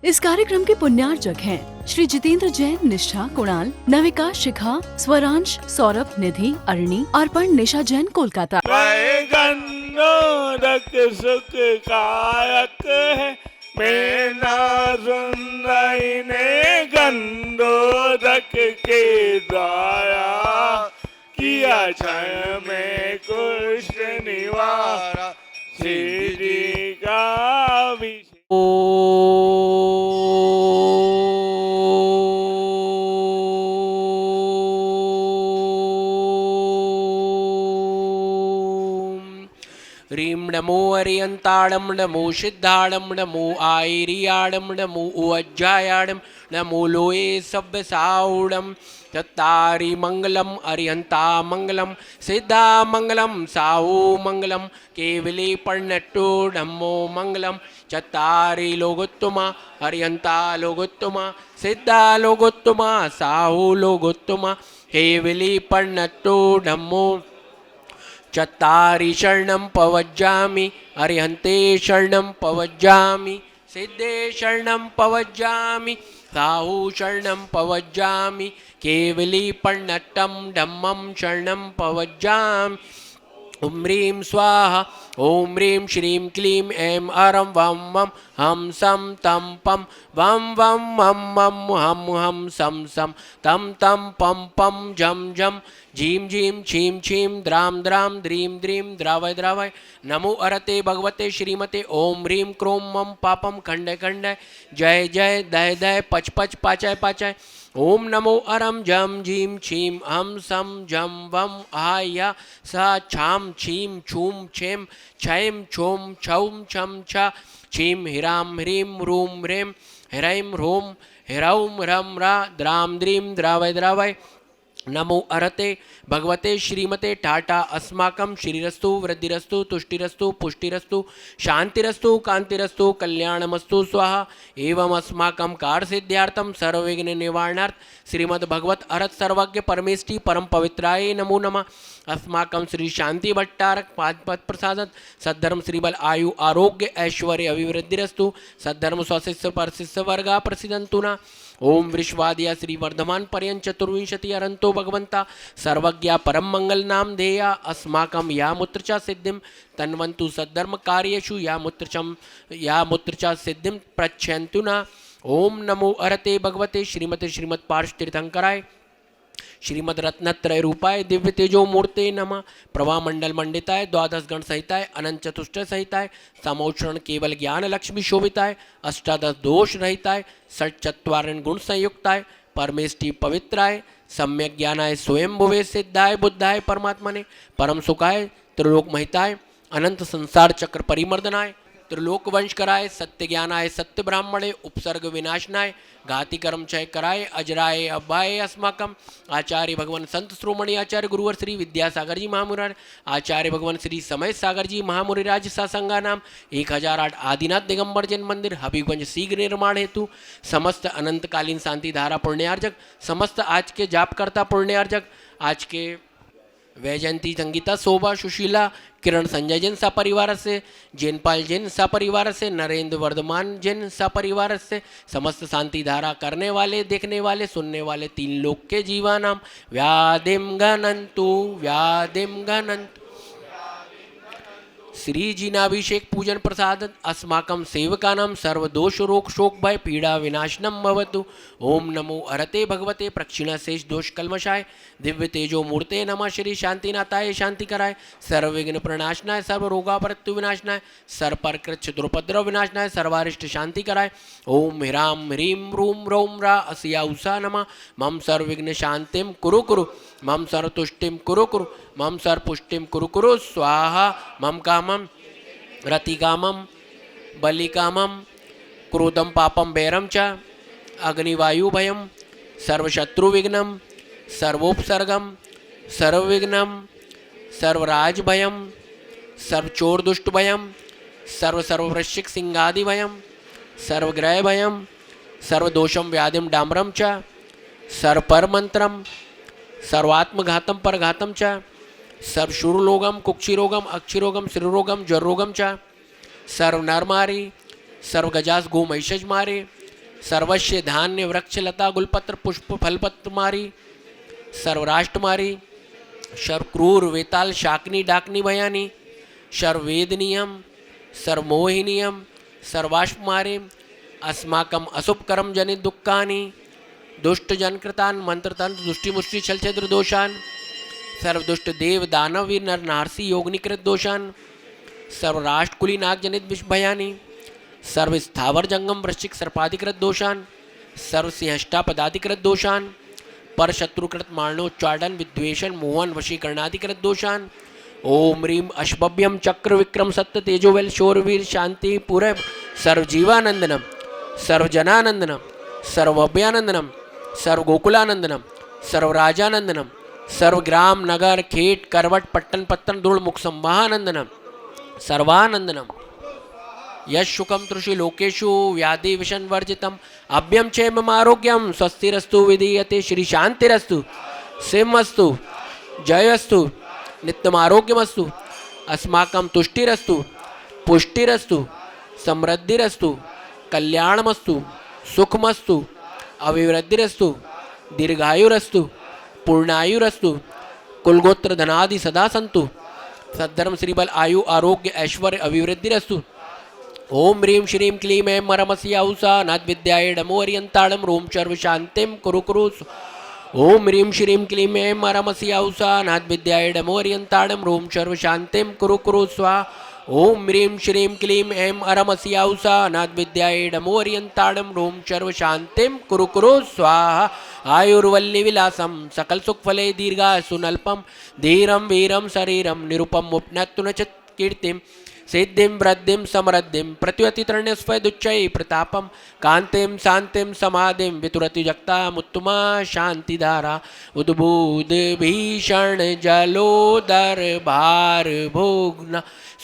इस कार्यक्रम के पुण्यार्जक हैं श्री जितेंद्र जैन, निष्ठा, कुणाल, नविका, शिखा, स्वरांश, सौरभ, निधि, अरणी, अर्पण, निशा जैन, कोलकाता। गन्नोदक सुखकारक है मेरा सुंदरी ने गंदोदक के द्वारा किया क्षण में कुष्ठ निवारा श्री का ह्रीं नमो अरियंताणं नमो सिद्धाणं नमो आयरियाणं नमो उज्जायाणं नमो लोये सव्यसाऊणं चत्तारि मंगलम अरिहंता मंगलम सिद्धा मंगलम साहू मंगलम केवली पर्णट्टु धम्मो मंगलम चत्तारि लोगोत्तमा अरिहंता लोगोत्तमा सिद्धा लोगोत्तमा साहू लोगोत्तमा केवली पर्णट्टु धम्मो चत्तारि शरणं पवज्जामि अरिहन्ते शरणं पवज्जामि सिद्धे शरणं पवज्जामि साहू शरणं पवज्जामि केवली पर्णट्टं धम्मं शरणं पवज्जामि ॐ ह्रीं स्वाहा ॐ ह्रीं श्रीं क्लीं ऐं अरं वं वं हं सं तं पं वं वं मं मं हं हं सं सं तं तं पं पं जं जं झीं झीं छीं छीं द्रां द्रां द्रीं द्रीं द्रावय द्रावय नमो अरते भगवते श्रीमते ॐ ह्रीं क्रों मं पापं खण्डय खण्डय जय जय दय दय पच पच पाचय पाचय ओम नमो अरम जम झीम छीम हम सम जम वम आया सा छाम छीम छूम छेम छैम छोम छौम छम छ छीम हिराम ह्रीम रूम ह्रेम ह्रैम ह्रोम ह्रौम रम रा द्राम द्रीम द्रावय द्रावय नमो अरते भगवते श्रीमते टाटा अस्माकं श्रीरस्तु वृद्धिरस्तु तुष्टिरस्तु पुष्टिरस्तु शांतिरस्तु कांतिरस्तु कल्याणमस्तु स्वाहा एवं अस्माकं कार्यसिद्ध्यार्थं सर्वविघ्न निवारणार्थ श्रीमद् भगवत अरत सर्वज्ञ परमेष्टि परम पवित्राय नमो नमः अस्माकं श्री शांति भट्टारक पादपद प्रसादत सद्धर्म श्रीबल आयु आरोग्य ऐश्वर्य अभिवृद्धिरस्तु सद्धर्म स्वशिष्य परशिष्य वर्गा प्रसिद्धंतु न ओम वृषवादिया श्री वर्धमान पर्यंत चतुर्विंशति अरंतो भगवंता सर्वज्ञा परम मंगल नाम धेया अस्माकं या मुत्रचा सिद्धिं तन्वन्तु सद्धर्म कार्येषु या मुत्रचा सिद्धिं प्रच्छयन्तु न ओम नमो अरते भगवते श्रीमते श्रीमत् पार्श तीर्थंकराय श्रीमद रत्नत्रय रूपाय दिव्य तेजो मूर्ते नमः प्रभा मंडल मंडिताय द्वादश गण सहिताय अनंत चतुष्ट सहिताय समोषण केवल ज्ञान लक्ष्मी शोभिताय अष्टादश दोष रहिताय षट्चत्वारिण गुण संयुक्ताय परमेष्टि पवित्राय सम्यक ज्ञानाय स्वयं भुवे सिद्धाय बुद्धाय परमात्मने परम सुखाय त्रिलोक महिताय अनंत संसार चक्र परिमर्दनाय त्रिलोक वंश कराय सत्य ज्ञानाय सत्य ब्राह्मणे उपसर्ग विनाशनाय घाति कर्म क्षय कराय अजराय अभ्याय अस्माकम आचार्य भगवान संत श्रोमणी आचार्य गुरुवर श्री विद्यासागर जी महामुरार आचार्य भगवान श्री समय सागर जी महामुरिराज सासंगा नाम 1008 आदिनाथ दिगंबर जैन मंदिर हबीबगंज शीघ्र निर्माण हेतु समस्त अनंतकालीन शांति धारा पुण्यार्जक समस्त आज के जापकर्ता पुण्यार्जक आज के वैजयंती संगीता शोभा सुशीला किरण संजय जैन सा परिवार से जैनपाल जैन सा परिवार से नरेंद्र वर्धमान जैन सा परिवार से समस्त शांति धारा करने वाले देखने वाले सुनने वाले 3 लोक के जीवानाम व्याधिम गणंतु श्री जिनाभिषेक पूजन प्रसाद अस्माकं सेवकानां सर्वदोष रोग शोक भय पीड़ा विनाशनम भवतु ओम नमो अरते भगवते प्रक्षिणाशेष दोष कल्मषाय दिव्य तेजो मूर्ते नमः श्री शांतिनाथाय शांतिकराय सर्वविघ्न प्रणाशनाय सर्व रोगापरत्यु विनाशनाय सर्वप्रकृत क्षुद्रोपद्रव विनाशनाय सर्वारिष्ट शांतिकराय ओम ह्रां ह्रीं रूं रौं रा अस्या उषा नमः मम सर्वविघ्न शांतिं कुरु कुरु मम सर्वतुष्टिं कुरु कुरु मम सर्वपुष्टिं कुरु कुरु स्वाहा मम कामं रतिकामं बलिकामं क्रोधं पापं वैरं च अग्निवायुभयं सर्वशत्रुविघ्नं सर्वोपसर्गं सर्वविघ्नं सर्वराजभयं सर्वचोरदुष्टभयं सर्ववृश्चिक सिंहादिभयं सर्वग्रहभयं सर्वदोषं व्याधिं डाम्रं च सर्वपरमंत्रं सर्वात्मघातं परघातं च सर्वशूरलोगम कुक्षिरोगम अक्षिरोगम श्रीरोगम ज्वररोगम च सर्व नर मारे सर्व गजास गो महिषज मारे सर्वस्य धान्य वृक्ष लता गुलपत्र पुष्प फलपत्रमारी सर्वराष्ट्रमारी सर्वक्रूर वेताल शाकनी डाकनी भयानी सर्ववेदनीयम सर्वमोहिनीयम सर्वाश्मारे अस्माकम अशुभकरम जनित दुःखानि दुष्ट जनकृतान मंत्रतंत्र दुष्टिमुष्टि छलछद्र दोषान सर्वदुष्ट देव दानव वीर नर नारसी योगनिकृत दोषान सर्वराष्ट्रकुली नाग जनित विष भयानी सर्व स्थावर जंगम वृश्चिक सर्पाधिकृत दोषान सर्व सिंहष्टा पदाधिकृत दोषान पर शत्रुकृत मारणोच्चाटन विद्वेषण मोहन वशीकरणाधिकृत दोषान ओम ह्रीम अश्वभ्यम चक्र विक्रम सत्य तेजोवेल शौरवीर शांति पूरब सर्वजीवानंदनम सर्वजनानंदनम सर्वभयानंदनम सर्वगोकुलानंदनम सर्वराजानंदनम सर्वग्राम नगर खेट करवट पट्टन पत्तन धूल मुख संवाहानंदनम सर्वानंदनम यशुकम तृषि लोकेशु व्याधि विषण वर्जितम अभ्यम क्षेम आरोग्यम स्वस्तिरस्तु विधीयते श्री शांतिरस्तु सिंहस्तु जयस्तु नित्यम आरोग्यमस्तु अस्माकं तुष्टिरस्तु पुष्टिरस्तु समृद्धिरस्तु कल्याणमस्तु सुखमस्तु अभिवृद्धिरस्तु दीर्घायुरस्तु पूर्णायुरस्तु कुलगोत्र धनादि सदा सन्तु सद्धर्म श्रीबल आयु आरोग्य ऐश्वर्य अभिवृद्धिरस्तु ओम ह्रीं श्रीं क्लीं ऐं मरमसि औसा नाथ विद्याय डमोरियंताड़म रोम सर्व शांतिम कुरु कुरु ओम ह्रीं श्रीं क्लीं ऐं मरमसि औसा नाथ विद्याय डमोरियंताड़म रोम सर्व शांतिम कुरु कुरु स्वाहा ओम ह्रीं श्रीं क्लीं ऐं अरमसि औसा नाथ विद्याय डमोरियंताड़म रोम सर्व शांतिम कुरु कुरु स्वाहा आयुर्वल्ली विलासम सकल सुखफले दीर्घा सुनल्पम धीरम वीरम शरीरम निरुपम उपनत्तु न च कीर्तिम सिद्धिं वृद्धिं समृद्धिं प्रतिवतितरण्यस्वैदुच्चै प्रतापं कान्तिं शान्तिं समाधिं वितुरति जगतामुत्तमा शान्तिधारा उद्बुध भीषण जलोदर भार भोग्न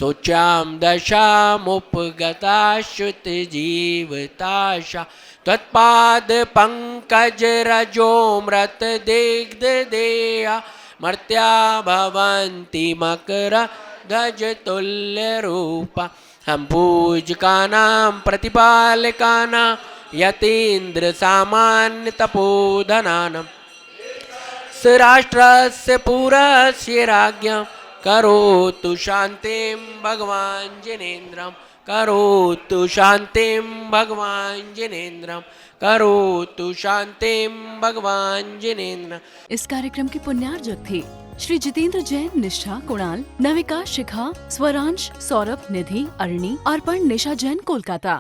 शोच्यां दशामुपगताश्रुत जीवताशा त्वत्पाद पंकज रजोमृत दिग्धदेया मर्त्या भवन्ति मकर ध्वज तुल्य रूपा हम पूजकानां प्रतिपालकानां यतीन्द्र सामान्य तपोधनानां राष्ट्रस्य पुरस्य राज्ञां करोतु शान्तिं भगवान् जिनेन्द्रं करोतु शान्तिं भगवान् जिनेन्द्रं करोतु शान्तिं भगवान् जिनेन्द्र। इस कार्यक्रम के पुण्यार्जक थे श्री जितेंद्र जैन, निष्ठा कुणाल, नविका शिखा, स्वरांश, सौरभ, निधि, अरणी, अर्पण, निशा जैन, कोलकाता।